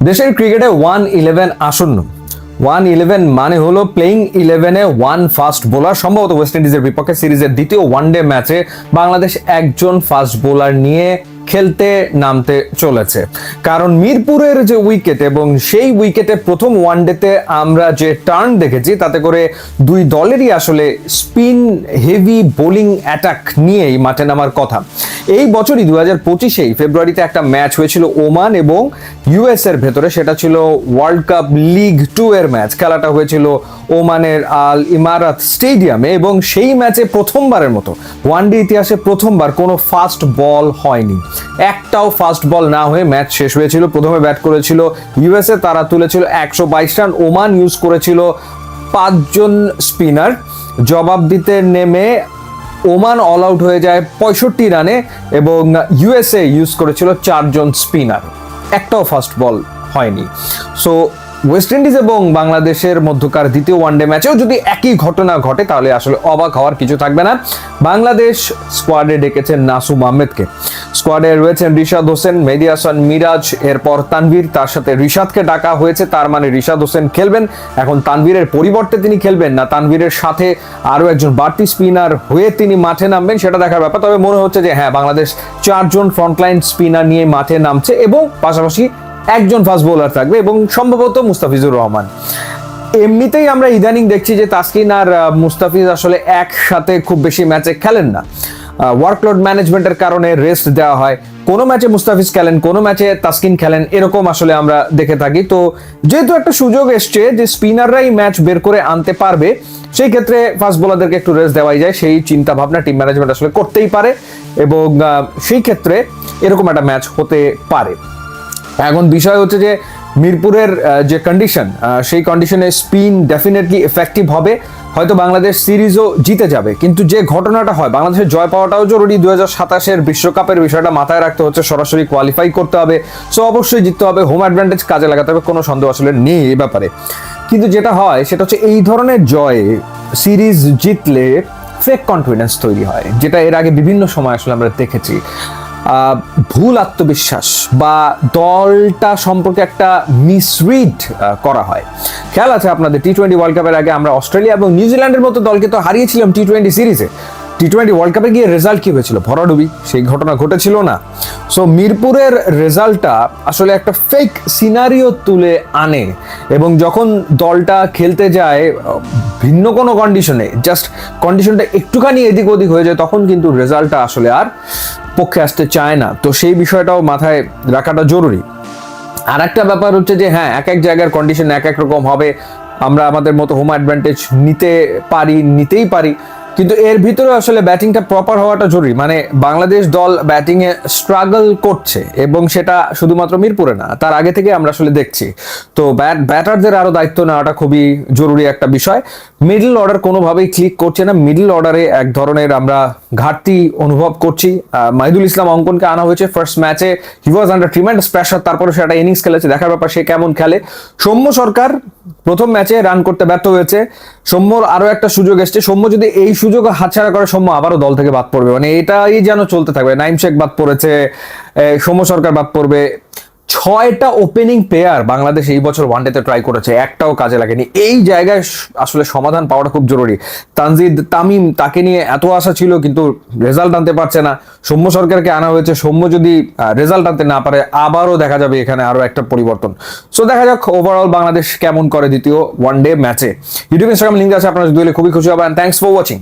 দেশের ক্রিকেটে 1-11 আসন্ন। 1-11 মানে হলো প্লেইং 11-এ ওয়ান ফাস্ট বোলার। সম্ভবত ওয়েস্ট ইন্ডিজের বিপক্ষে সিরিজের দ্বিতীয় ওয়ানডে ম্যাচে বাংলাদেশ একজন ফাস্ট বোলার নিয়ে খেলতে নামতে চলেছে। কারণ মিরপুরের যে উইকেট এবং সেই উইকেটে প্রথম ওয়ানডেতে আমরা যে টার্ন দেখেছি তাতে করে দুই দলেরই আসলে স্পিন হেভি বোলিং অ্যাটাক নিয়েই মাঠে নামার কথা। এই বছরই 2025 ফেব্রুয়ারিতে একটা ম্যাচ হয়েছিল ওমান এবং ইউএস এর ভেতরে, সেটা ছিল ওয়ার্ল্ড কাপ লিগ 2 এর ম্যাচ। খেলাটা হয়েছিল ওমানের আল ইমারাত স্টেডিয়ামে এবং সেই ম্যাচে প্রথমবারের মতো ওয়ানডে ইতিহাসে প্রথমবার কোনো ফাস্ট বল হয়নি। একটাও ফাস্ট বল না হয়ে ম্যাচ শেষ হয়েছিল। প্রথমে ব্যাট করেছিল ইউএসএ, তারা তুলেছিল 122 রান। ওমান ইউজ করেছিল 5 জন স্পিনার। জবাব দিতে নেমে ওমান অল আউট হয়ে যায় 65 রানে এবং ইউএসএ ইউজ করেছিল 4 জন স্পিনার। একটাও ফাস্ট বল হয়নি। সো ওয়েস্ট ইন্ডিজ এবং বাংলাদেশের মধ্যকার দ্বিতীয় ওয়ানডে ম্যাচেও যদি একই ঘটনা ঘটে তাহলে আসলে অবাক হওয়ার কিছু থাকবে না। বাংলাদেশ স্কোয়াডে ডেকেছেন নাসুম আহমেদকে। স্কোয়াডে রয়েছেন রিশাদ হোসেন, মেহেদী হাসান মিরাজ, এরপর তানভীর, তার সাথে রিশাদকে ডাকা হয়েছে। তার মানে রিশাদ হোসেন খেলবেন। এখন তানভীরের পরিবর্তে তিনি খেলবেন না তানভীরের সাথে আরও একজন বাড়তি স্পিনার হয়ে তিনি মাঠে নামবেন সেটা দেখার ব্যাপার। তবে মনে হচ্ছে যে হ্যাঁ, বাংলাদেশ 4 জন ফ্রন্টলাইন স্পিনার নিয়ে মাঠে নামছে এবং পাশাপাশি একজন ফাস্ট বোলার থাকবে এবং সম্ভবত মুস্তাফিজুর রহমান। এমনিতেই আমরা ইদানিং দেখছি যে তাসকিন আর মুস্তাফিজ আসলে একসাথে খুব বেশি ম্যাচে খেলেন না। ওয়ার্কলোড ম্যানেজমেন্টের কারণে রেস্ট দেওয়া হয়। কোনো ম্যাচে মুস্তাফিজ খেলেন, কোনো ম্যাচে তাসকিন খেলেন, এরকম আসলে আমরা দেখে থাকি। তো যেহেতু একটা সুযোগ এসছে যে স্পিনাররাই ম্যাচ বের করে আনতে পারবে, সেই ক্ষেত্রে ফাস্ট বোলারদেরকে একটু রেস্ট দেওয়াই যায়, সেই চিন্তা ভাবনা টিম ম্যানেজমেন্ট আসলে করতেই পারে এবং সেই ক্ষেত্রে এরকম একটা ম্যাচ হতে পারে। এখন বিষয় হচ্ছে যে মিরপুরের যে কন্ডিশন, সেই কন্ডিশনে স্পিন ডেফিনেটলি এফেক্টিভ হবে। হয়তো বাংলাদেশ সিরিজও জিতে যাবে, কিন্তু যে ঘটনাটা হয়, বাংলাদেশের জয় পাওয়াটাও জরুরি। 2027 বিশ্বকাপের বিষয়টা মাথায় রাখতে হচ্ছে, সরাসরি কোয়ালিফাই করতে হবে। সো অবশ্যই জিততে হবে, হোম অ্যাডভান্টেজ কাজে লাগাতে হবে, কোনো সন্দেহ আসলে নেই এই ব্যাপারে। কিন্তু যেটা হয় সেটা হচ্ছে এই ধরনের জয়ে সিরিজ জিতলে ফেক কনফিডেন্স তৈরি হয়, যেটা এর আগে বিভিন্ন সময় আসলে আমরা দেখেছি। ভুল আত্মবিশ্বাস বা দলটা সম্পর্কে একটা মিসরিড করা হয়। খেয়াল আছে আপনাদের টি-20 ওয়ার্ল্ড কাপের আগে আমরা অস্ট্রেলিয়া এবং নিউজিল্যান্ডের মতো দলকে তো হারিয়েছিলাম টি-20 সিরিজে। টি-20 ওয়ার্ল্ড কাপে গিয়ে রেজাল্ট কি হয়েছিল? ভরাডুবি, সেই ঘটনা ঘটেছিল না। সো মিরপুরের রেজাল্টটা আসলে একটা ফেক সিনারিও তুলে আনে এবং যখন দলটা খেলতে যায় ভিন্ন কোনো কন্ডিশনে, জাস্ট কন্ডিশনটা একটুখানি এদিক ওদিক হয়ে যায়, তখন কিন্তু রেজাল্টটা আসলে আর পক্ষে আসতে চায় না। তো সেই বিষয়টাও মাথায় রাখাটা জরুরি। আর একটা ব্যাপার হচ্ছে যে হ্যাঁ, এক এক জায়গার কন্ডিশন এক এক রকম হবে। আমরা আমাদের মতো হোম অ্যাডভান্টেজ নিতেই পারি, কিন্তু এর ভিতরে আসলে ব্যাটিংটা প্রপার হওয়াটা জরুরি। মানে বাংলাদেশ দল ব্যাটিংয়ে স্ট্রাগল করছে এবং সেটা শুধুমাত্র মিরপুরে না, তার আগে থেকে আমরা আসলে দেখছি। তো ব্যাটারদের আরও দায়িত্ব নেওয়াটা খুবই জরুরি একটা বিষয়। মিডল অর্ডার কোনোভাবেই ক্লিক করছে না। মিডল অর্ডারে এক ধরনের আমরা ঘাটতি অনুভব করছি। মাহিদুল ইসলাম অঙ্কনকে আনা হয়েছে ফার্স্ট ম্যাচে, হি ওয়াজ আন্ডার ট্রিমেন্ডাস প্রেসার, তারপরে সে একটা ইনিংস খেলেছে, দেখার ব্যাপার সে কেমন খেলে। সৌম্য সরকার প্রথম ম্যাচে রান করতে ব্যর্থ হয়েছে। সৌম্যর আরো একটা সুযোগ এসছে, সৌম্য যদি এই সুযোগ হাতছাড়া করে সৌম্য আবারও দল থেকে বাদ পড়বে। মানে এটাই যেন চলতে থাকবে। নাইম শেখ বাদ পড়েছে, সৌম্য সরকার বাদ পড়বে। 6টা ওপেনিং প্লেয়ার বাংলাদেশ এই বছর ওয়ানডেতে ট্রাই করেছে, একটাও কাজে লাগেনি। এই জায়গায় আসলে সমাধান পাওয়াটা খুব জরুরি। তানজিদ তামিম, তাকে নিয়ে এত আশা ছিল কিন্তু রেজাল্ট আনতে পারছে না। সৌম্য সরকারকে আনা হয়েছে, সৌম্য যদি রেজাল্ট আনতে না পারে আবারও দেখা যাবে এখানে আরো একটা পরিবর্তন। সো দেখা যাক ওভারঅল বাংলাদেশ কেমন করে দ্বিতীয় ওয়ানডে ম্যাচে। ইউটিউব ইনস্টাগ্রাম লিঙ্ক আছে, আপনারা যদি খুবই খুশি হবেন। Thanks for watching.